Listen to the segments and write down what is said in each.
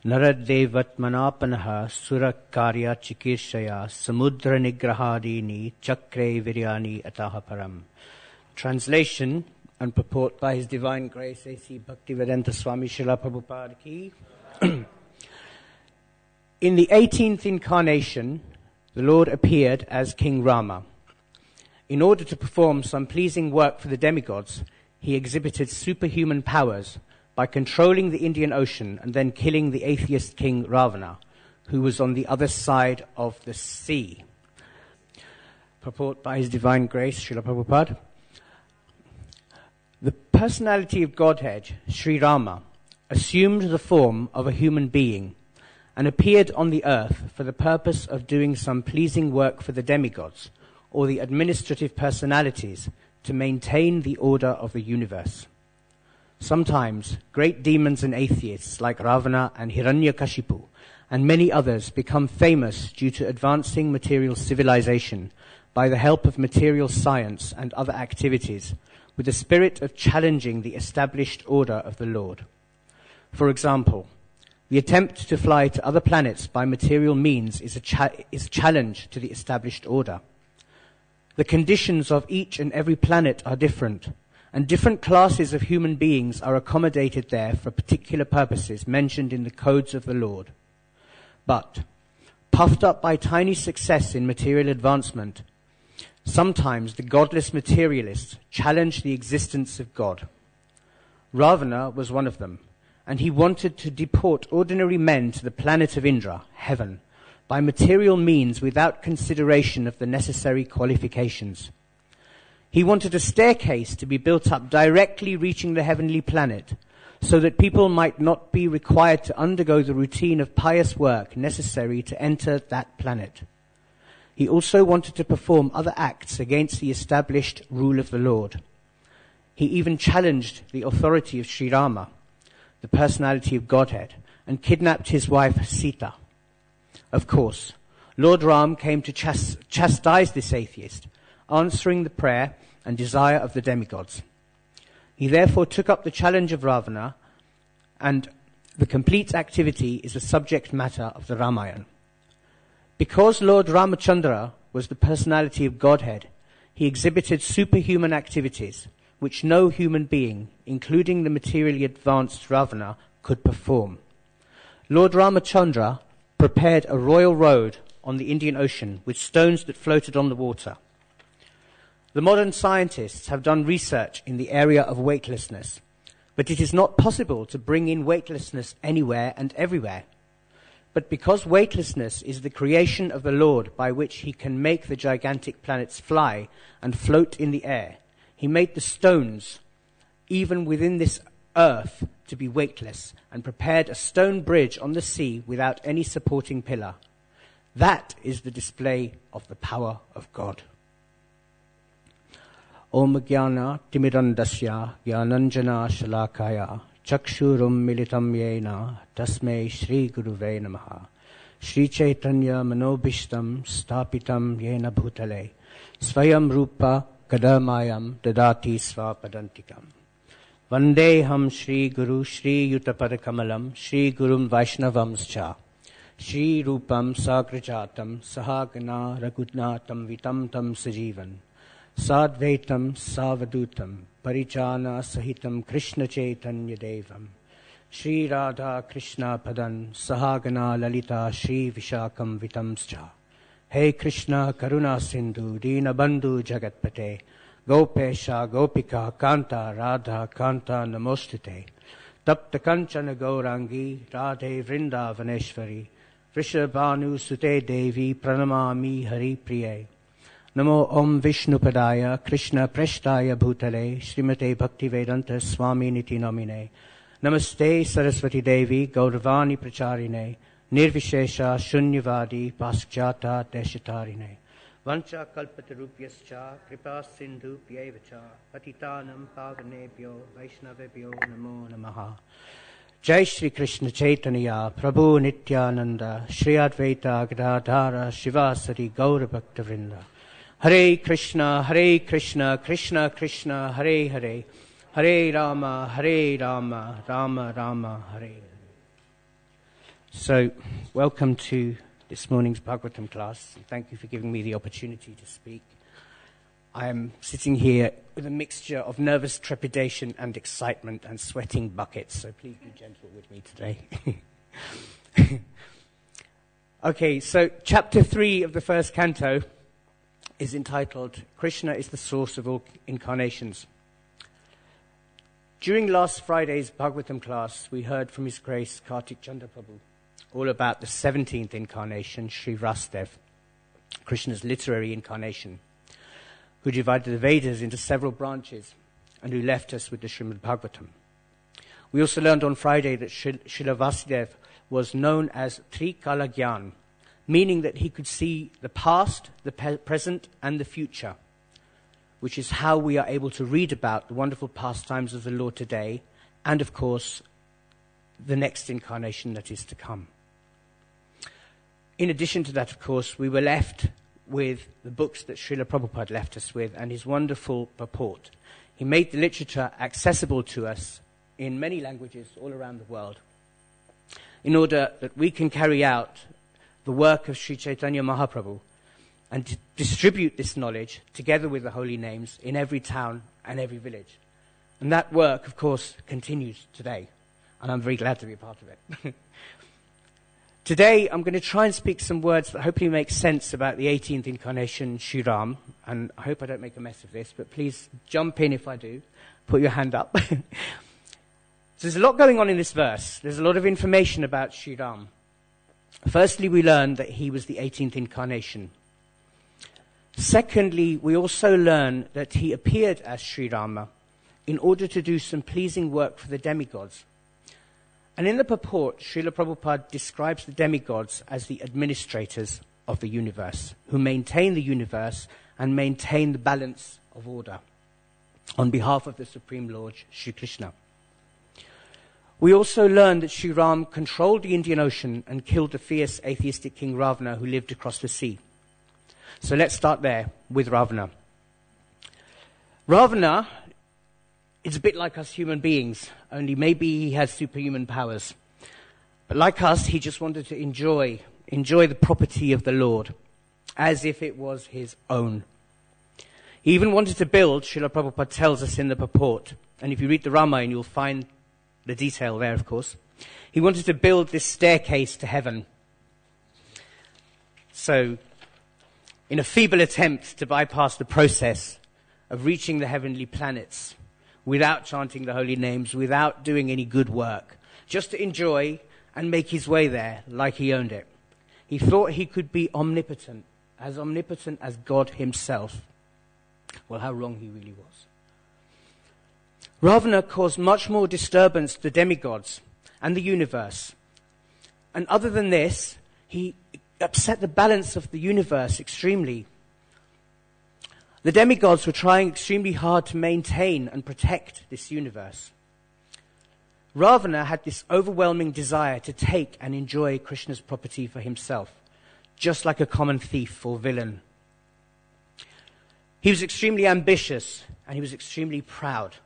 Naradevatmanapanaha surakarya chikirshaya samudra nigrahadini chakre viryani ataha param. Translation and purport by His Divine Grace A.C. Bhaktivedanta Swami Srila Prabhupada Ki. In the 18th incarnation, the Lord appeared as King Rama. In order to perform some pleasing work for the demigods, he exhibited superhuman powers by controlling the Indian Ocean and then killing the atheist king Ravana, who was on the other side of the sea. Purport by His Divine Grace, Srila Prabhupada. The personality of Godhead, Sri Rama, assumed the form of a human being and appeared on the earth for the purpose of doing some pleasing work for the demigods, or the administrative personalities, to maintain the order of the universe. Sometimes great demons and atheists like Ravana and Hiranyakashipu and many others become famous due to advancing material civilization by the help of material science and other activities, with the spirit of challenging the established order of the Lord. For example, the attempt to fly to other planets by material means is a challenge to the established order. The conditions of each and every planet are different, and different classes of human beings are accommodated there for particular purposes mentioned in the codes of the Lord. But, puffed up by tiny success in material advancement, sometimes the godless materialists challenge the existence of God. Ravana was one of them, and he wanted to deport ordinary men to the planet of Indra, heaven, by material means without consideration of the necessary qualifications. He wanted a staircase to be built up directly reaching the heavenly planet, so that people might not be required to undergo the routine of pious work necessary to enter that planet. He also wanted to perform other acts against the established rule of the Lord. He even challenged the authority of Sri Rama, the personality of Godhead, and kidnapped his wife Sita. Of course, Lord Ram came to chastise this atheist, answering the prayer and desire of the demigods. He therefore took up the challenge of Ravana, and the complete activity is the subject matter of the Ramayana. Because Lord Ramachandra was the personality of Godhead, he exhibited superhuman activities which no human being, including the materially advanced Ravana, could perform. Lord Ramachandra prepared a royal road on the Indian Ocean with stones that floated on the water. The modern scientists have done research in the area of weightlessness, but it is not possible to bring in weightlessness anywhere and everywhere. But because weightlessness is the creation of the Lord by which he can make the gigantic planets fly and float in the air, he made the stones, even within this earth, to be weightless, and prepared a stone bridge on the sea without any supporting pillar. That is the display of the power of God. Om Jnana Timirandasya Jnananjana Shalakaya Chakshurum Militam Yena Tasmai Shri Guruve Namaha Shri Chaitanya Manobishtam Stapitam Yena Bhutale Svayam Rupa Kadamayam Dadati Svapadantikam Vandeham Shri Guru Shri Yutapadakamalam Shri Gurum Vaishnavamscha Shri Rupam Sagrajatam Sahagana Raghunatam Vitam Tam Sajivan Sadvaitam Savadutam Parijana Sahitam Krishna Chaitanya Devam Shri Radha Krishna Padan Sahagana Lalita Shri Vishakam Vitamscha Hey Krishna Karuna Sindhu Dina Bandhu Jagatpate Gopesha Gopika Kanta Radha Kanta Namostute Tapta Kanchana Gaurangi Radhe Vrindavaneshwari Vrishabhanu Sute Devi Pranamami Hari Priye Namo Om Vishnupadaya Krishna Preshtaya Bhutale Srimate Bhaktivedanta Swami Niti Namine Namaste Saraswati Devi Gauravani Pracharine Nirvishesha Shunyavadi Paschata Deshatarine Vancha Kalpatarupyascha Kripa Sindhu Pyevacha Patitanam Pavanebhyo Vaishnavebhyo Namo Namaha Jai Shri Krishna Chaitanya Prabhu Nityananda Shri Advaita Gadadhara Shivasari Gaura Bhakta Vrinda Hare Krishna, Krishna Krishna, Hare Hare, Hare Rama, Rama Rama, Hare. So, welcome to this morning's Bhagavatam class, and thank you for giving me the opportunity to speak. I am sitting here with a mixture of nervous trepidation and excitement and sweating buckets, so please be gentle with me today. Okay, so chapter 3 of the first canto is entitled, Krishna is the source of all incarnations. During last Friday's Bhagavatam class, we heard from His Grace Kartik Chandra Prabhu all about the 17th incarnation, Sri Vasudev, Krishna's literary incarnation, who divided the Vedas into several branches and who left us with the Srimad Bhagavatam. We also learned on Friday that Srila Vasudev was known as Trikala Gyan, meaning that he could see the past, the present, and the future, which is how we are able to read about the wonderful pastimes of the Lord today, and of course, the next incarnation that is to come. In addition to that, of course, we were left with the books that Srila Prabhupada left us with and his wonderful purport. He made the literature accessible to us in many languages all around the world in order that we can carry out the work of Sri Chaitanya Mahaprabhu and to distribute this knowledge together with the holy names in every town and every village. And that work, of course, continues today, and I'm very glad to be a part of it. Today, I'm going to try and speak some words that hopefully make sense about the 18th incarnation, Sri Ram, and I hope I don't make a mess of this, but please jump in if I do. Put your hand up. So there's a lot going on in this verse. There's a lot of information about Sri Ram. Firstly, we learn that he was the 18th incarnation. Secondly, we also learn that he appeared as Sri Rama in order to do some pleasing work for the demigods. And in the purport, Srila Prabhupada describes the demigods as the administrators of the universe, who maintain the universe and maintain the balance of order on behalf of the Supreme Lord, Sri Krishna. We also learn that Sri Ram controlled the Indian Ocean and killed the fierce atheistic king Ravana who lived across the sea. So let's start there with Ravana. Ravana is a bit like us human beings, only maybe he has superhuman powers. But like us, he just wanted to enjoy the property of the Lord, as if it was his own. He even wanted to build, Srila Prabhupada tells us in the purport, and if you read the Ramayana, you'll find the detail there, of course. He wanted to build this staircase to heaven. So, in a feeble attempt to bypass the process of reaching the heavenly planets, without chanting the holy names, without doing any good work, just to enjoy and make his way there like he owned it. He thought he could be omnipotent as God himself. Well, how wrong he really was. Ravana caused much more disturbance to the demigods and the universe. And other than this, he upset the balance of the universe extremely. The demigods were trying extremely hard to maintain and protect this universe. Ravana had this overwhelming desire to take and enjoy Krishna's property for himself, just like a common thief or villain. He was extremely ambitious and he was extremely proud,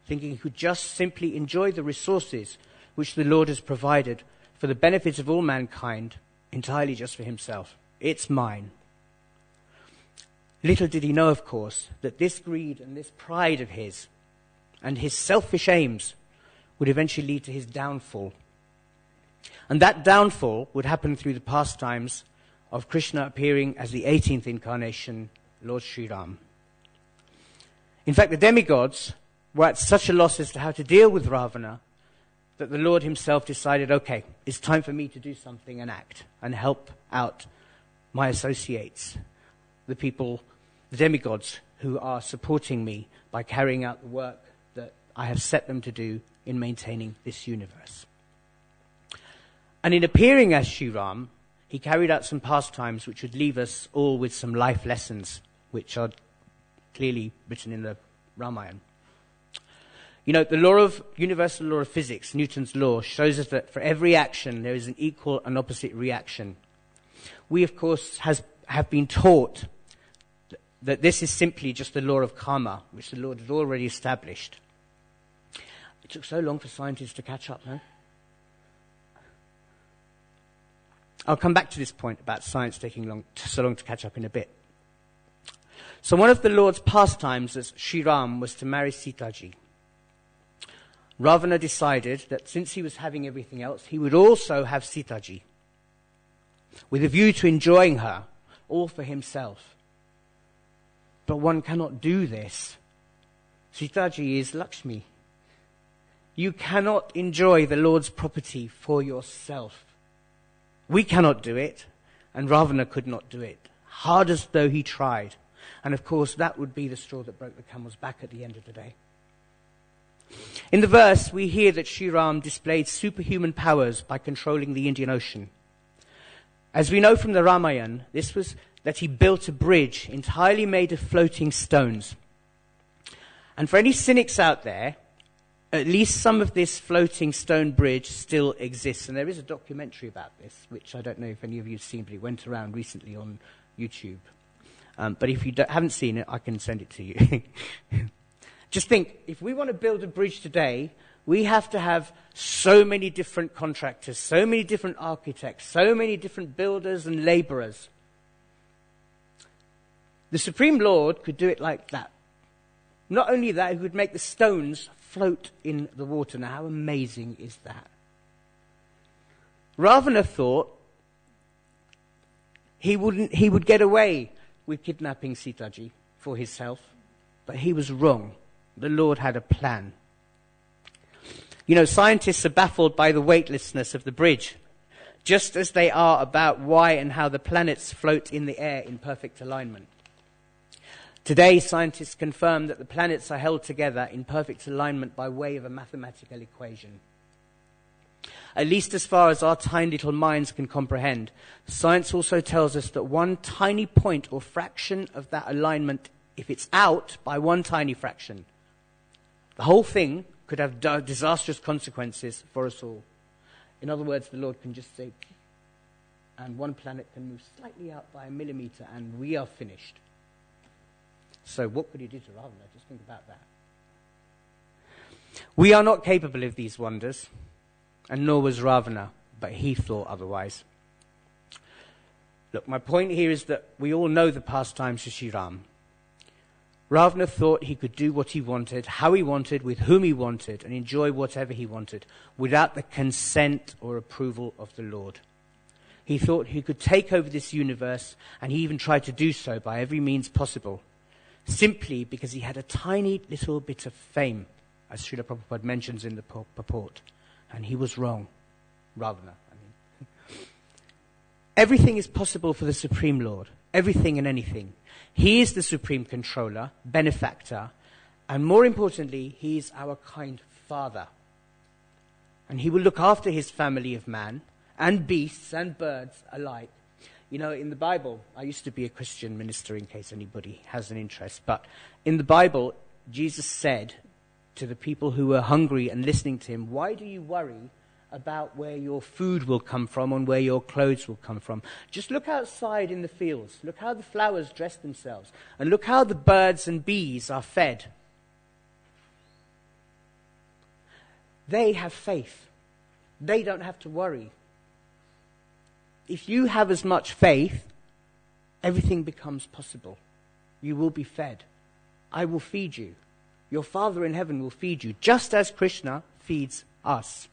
thinking he could just simply enjoy the resources which the Lord has provided for the benefit of all mankind entirely just for himself. It's mine. Little did he know, of course, that this greed and this pride of his and his selfish aims would eventually lead to his downfall. And that downfall would happen through the pastimes of Krishna appearing as the 18th incarnation, Lord Sri Ram. In fact, the demigods were at such a loss as to how to deal with Ravana that the Lord himself decided, okay, it's time for me to do something and act and help out my associates, the people, the demigods who are supporting me by carrying out the work that I have set them to do in maintaining this universe. And in appearing as Sri Ram, he carried out some pastimes which would leave us all with some life lessons, which are clearly written in the Ramayana. You know, the universal law of physics, Newton's law, shows us that for every action there is an equal and opposite reaction. We, of course, have been taught that this is simply just the law of karma, which the Lord had already established. It took so long for scientists to catch up, no? I'll come back to this point about science taking so long to catch up in a bit. So one of the Lord's pastimes as Sri Ram was to marry Sitaji. Ravana decided that since he was having everything else, he would also have Sitaji, with a view to enjoying her, all for himself. But one cannot do this. Sitaji is Lakshmi. You cannot enjoy the Lord's property for yourself. We cannot do it, and Ravana could not do it, hard as though he tried. And of course, that would be the straw that broke the camel's back at the end of the day. In the verse, we hear that Sri Ram displayed superhuman powers by controlling the Indian Ocean. As we know from the Ramayana, this was that he built a bridge entirely made of floating stones. And for any cynics out there, at least some of this floating stone bridge still exists. And there is a documentary about this, which I don't know if any of you have seen, but it went around recently on YouTube. But if you haven't seen it, I can send it to you. Just think, if we want to build a bridge today, we have to have so many different contractors, so many different architects, so many different builders and laborers. The Supreme Lord could do it like that. Not only that, he could make the stones float in the water. Now, how amazing is that? Ravana thought he would get away with kidnapping Sitaji for himself, but he was wrong. The Lord had a plan. You know, scientists are baffled by the weightlessness of the bridge, just as they are about why and how the planets float in the air in perfect alignment. Today, scientists confirm that the planets are held together in perfect alignment by way of a mathematical equation. At least as far as our tiny little minds can comprehend, science also tells us that one tiny point or fraction of that alignment, if it's out by one tiny fraction, the whole thing could have disastrous consequences for us all. In other words, the Lord can just say, and one planet can move slightly out by a millimeter, and we are finished. So what could he do to Ravana? Just think about that. We are not capable of these wonders, and nor was Ravana, but he thought otherwise. Look, my point here is that we all know the pastimes of Sri Ram. Ravana thought he could do what he wanted, how he wanted, with whom he wanted, and enjoy whatever he wanted, without the consent or approval of the Lord. He thought he could take over this universe, and he even tried to do so by every means possible, simply because he had a tiny little bit of fame, as Srila Prabhupada mentions in the purport. And he was wrong. Ravana, Everything is possible for the Supreme Lord. Everything and anything. He is the supreme controller, benefactor, and more importantly, he is our kind Father. And he will look after his family of man, and beasts and birds alike. You know, in the Bible, I used to be a Christian minister in case anybody has an interest, but in the Bible, Jesus said to the people who were hungry and listening to him, why do you worry about where your food will come from and where your clothes will come from? Just look outside in the fields. Look how the flowers dress themselves. And look how the birds and bees are fed. They have faith. They don't have to worry. If you have as much faith, everything becomes possible. You will be fed. I will feed you. Your Father in heaven will feed you, just as Krishna feeds us.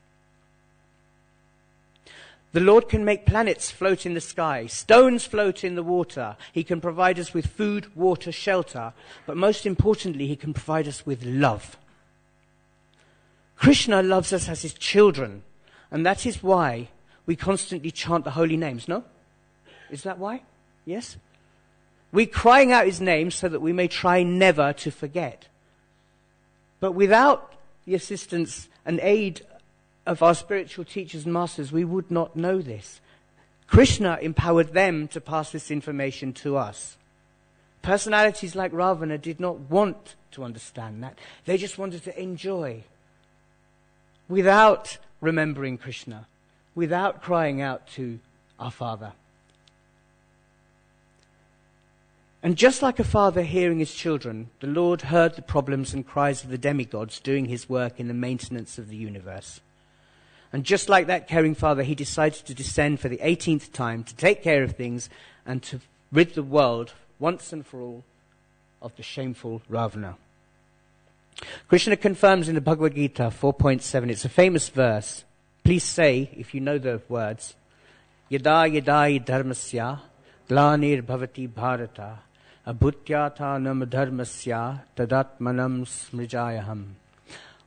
The Lord can make planets float in the sky, stones float in the water. He can provide us with food, water, shelter, but most importantly, he can provide us with love. Krishna loves us as his children, and that is why we constantly chant the holy names, no? Is that why? Yes? We're crying out his name so that we may try never to forget. But without the assistance and aid of our spiritual teachers and masters, we would not know this. Krishna empowered them to pass this information to us. Personalities like Ravana did not want to understand that. They just wanted to enjoy without remembering Krishna, without crying out to our Father. And just like a father hearing his children, the Lord heard the problems and cries of the demigods doing his work in the maintenance of the universe. And just like that caring father, he decided to descend for the 18th time to take care of things and to rid the world once and for all of the shameful Ravana. Krishna confirms in the Bhagavad Gita 4.7, it's a famous verse. Please say, if you know the words, Yada yada dharmasya glanir bhavati bharata abhutyata nam dharmasya tadatmanam smrijayaham.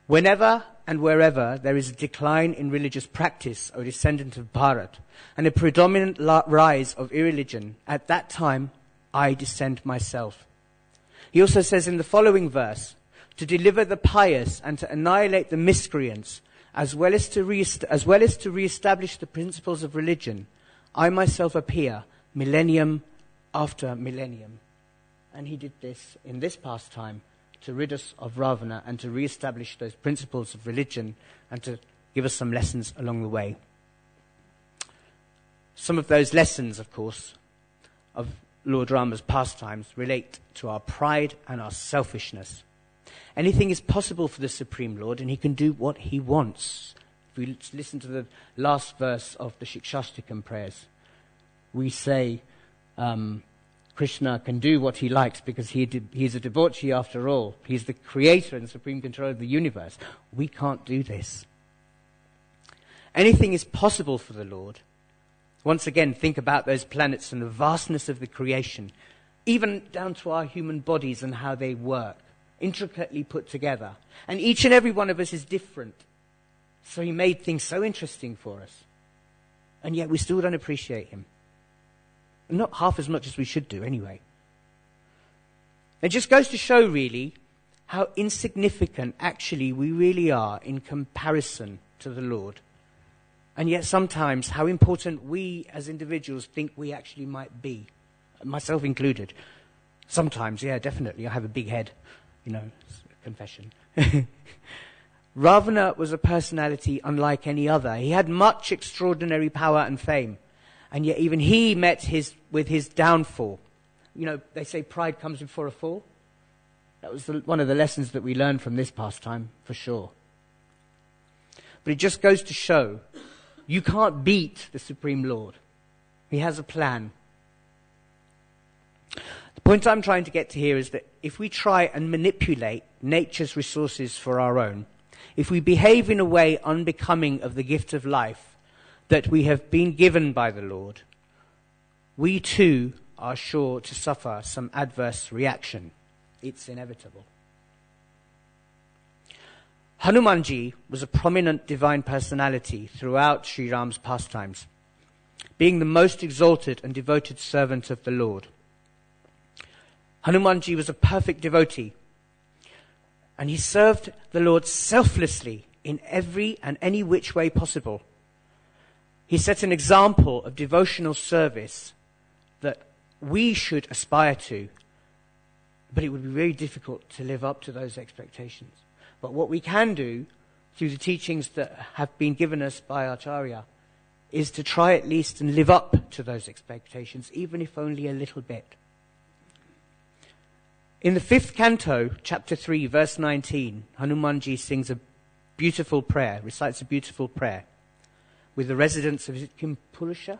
Whenever and wherever there is a decline in religious practice, O descendant of Bharat, and a predominant rise of irreligion, at that time I descend myself. He also says in the following verse, to deliver the pious and to annihilate the miscreants, as well as to re-establish the principles of religion, I myself appear millennium after millennium. And he did this in this pastime to rid us of Ravana and to re-establish those principles of religion and to give us some lessons along the way. Some of those lessons, of course, of Lord Rama's pastimes relate to our pride and our selfishness. Anything is possible for the Supreme Lord, and he can do what he wants. If we listen to the last verse of the Shikshashtakam prayers, we say Krishna can do what he likes because he's a devotee after all. He's the creator and supreme controller of the universe. We can't do this. Anything is possible for the Lord. Once again, think about those planets and the vastness of the creation, even down to our human bodies and how they work, intricately put together. And each and every one of us is different. So he made things so interesting for us. And yet we still don't appreciate him. Not half as much as we should do anyway. It just goes to show really how insignificant actually we really are in comparison to the Lord. And yet sometimes how important we as individuals think we actually might be. Myself included. Sometimes, yeah, definitely. I have a big head. Confession. Ravana was a personality unlike any other. He had much extraordinary power and fame. And yet even he met with his downfall. They say pride comes before a fall. That was one of the lessons that we learned from this pastime, for sure. But it just goes to show, you can't beat the Supreme Lord. He has a plan. The point I'm trying to get to here is that if we try and manipulate nature's resources for our own, if we behave in a way unbecoming of the gift of life that we have been given by the Lord, we too are sure to suffer some adverse reaction. It's inevitable. Hanumanji was a prominent divine personality throughout Sri Ram's pastimes, being the most exalted and devoted servant of the Lord. Hanumanji was a perfect devotee, and he served the Lord selflessly in every and any which way possible. He set an example of devotional service that we should aspire to, but it would be very difficult to live up to those expectations. But what we can do through the teachings that have been given us by Acharya is to try at least and live up to those expectations, even if only a little bit. In the 5th canto, chapter 3, verse 19, Hanumanji sings a beautiful prayer, recites a beautiful prayer with the residents of Kimpurusha,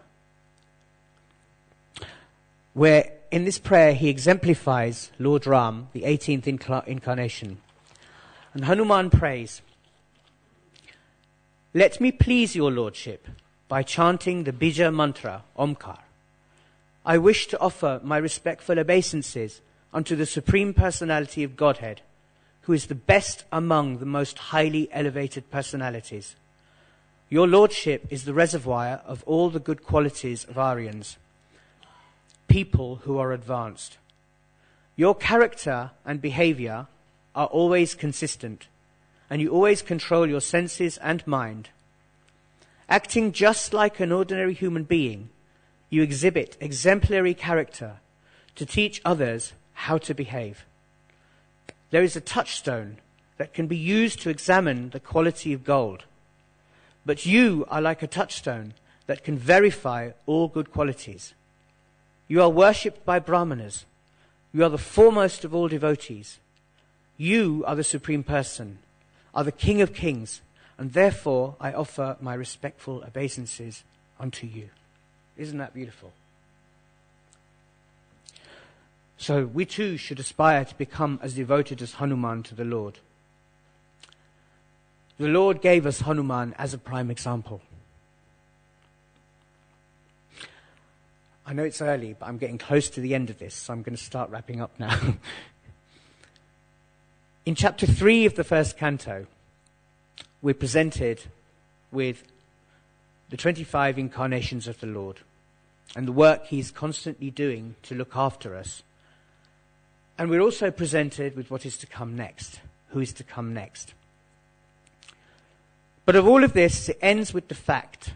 where in this prayer he exemplifies Lord Ram, the 18th incarnation. And Hanuman prays, "Let me please your lordship by chanting the Bija mantra, Omkar. I wish to offer my respectful obeisances unto the Supreme Personality of Godhead, who is the best among the most highly elevated personalities. Your lordship is the reservoir of all the good qualities of Aryans, people who are advanced. Your character and behavior are always consistent, and you always control your senses and mind. Acting just like an ordinary human being, you exhibit exemplary character to teach others how to behave. There is a touchstone that can be used to examine the quality of gold, but you are like a touchstone that can verify all good qualities. You are worshipped by Brahmanas. You are the foremost of all devotees. You are the Supreme Person, are the King of Kings, and therefore I offer my respectful obeisances unto you. Isn't that beautiful? So we too should aspire to become as devoted as Hanuman to the Lord. The Lord gave us Hanuman as a prime example. I know it's early, but I'm getting close to the end of this, so I'm going to start wrapping up now. In chapter 3 of the first canto, we're presented with the 25 incarnations of the Lord and the work he's constantly doing to look after us. And we're also presented with what is to come next, who is to come next. But of all of this, it ends with the fact,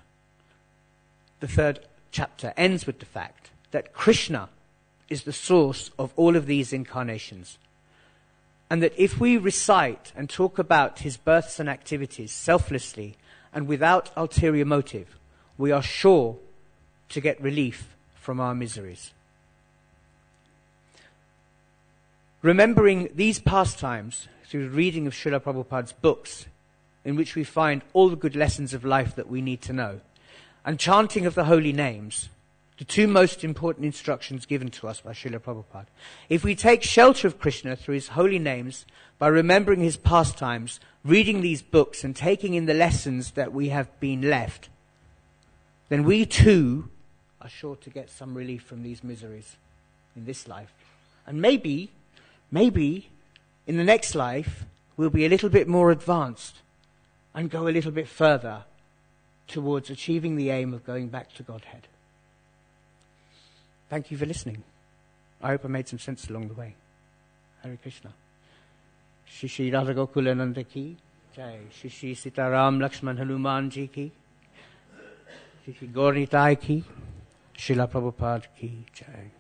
the third chapter ends with the fact that Krishna is the source of all of these incarnations. And that if we recite and talk about his births and activities selflessly and without ulterior motive, we are sure to get relief from our miseries. Remembering these pastimes through the reading of Srila Prabhupada's books, in which we find all the good lessons of life that we need to know, and chanting of the holy names, the two most important instructions given to us by Srila Prabhupada. If we take shelter of Krishna through his holy names, by remembering his pastimes, reading these books and taking in the lessons that we have been left, then we too are sure to get some relief from these miseries in this life. And maybe, in the next life, we'll be a little bit more advanced and go a little bit further towards achieving the aim of going back to Godhead. Thank you for listening. I hope I made some sense along the way. Hare Krishna. Shri Shri Radha Gokulananda ki jai. Shri Shri Sitaram Lakshman Hanuman ji ki. Shri Shri Gauri Tai ki. Srila Prabhupada ki jai.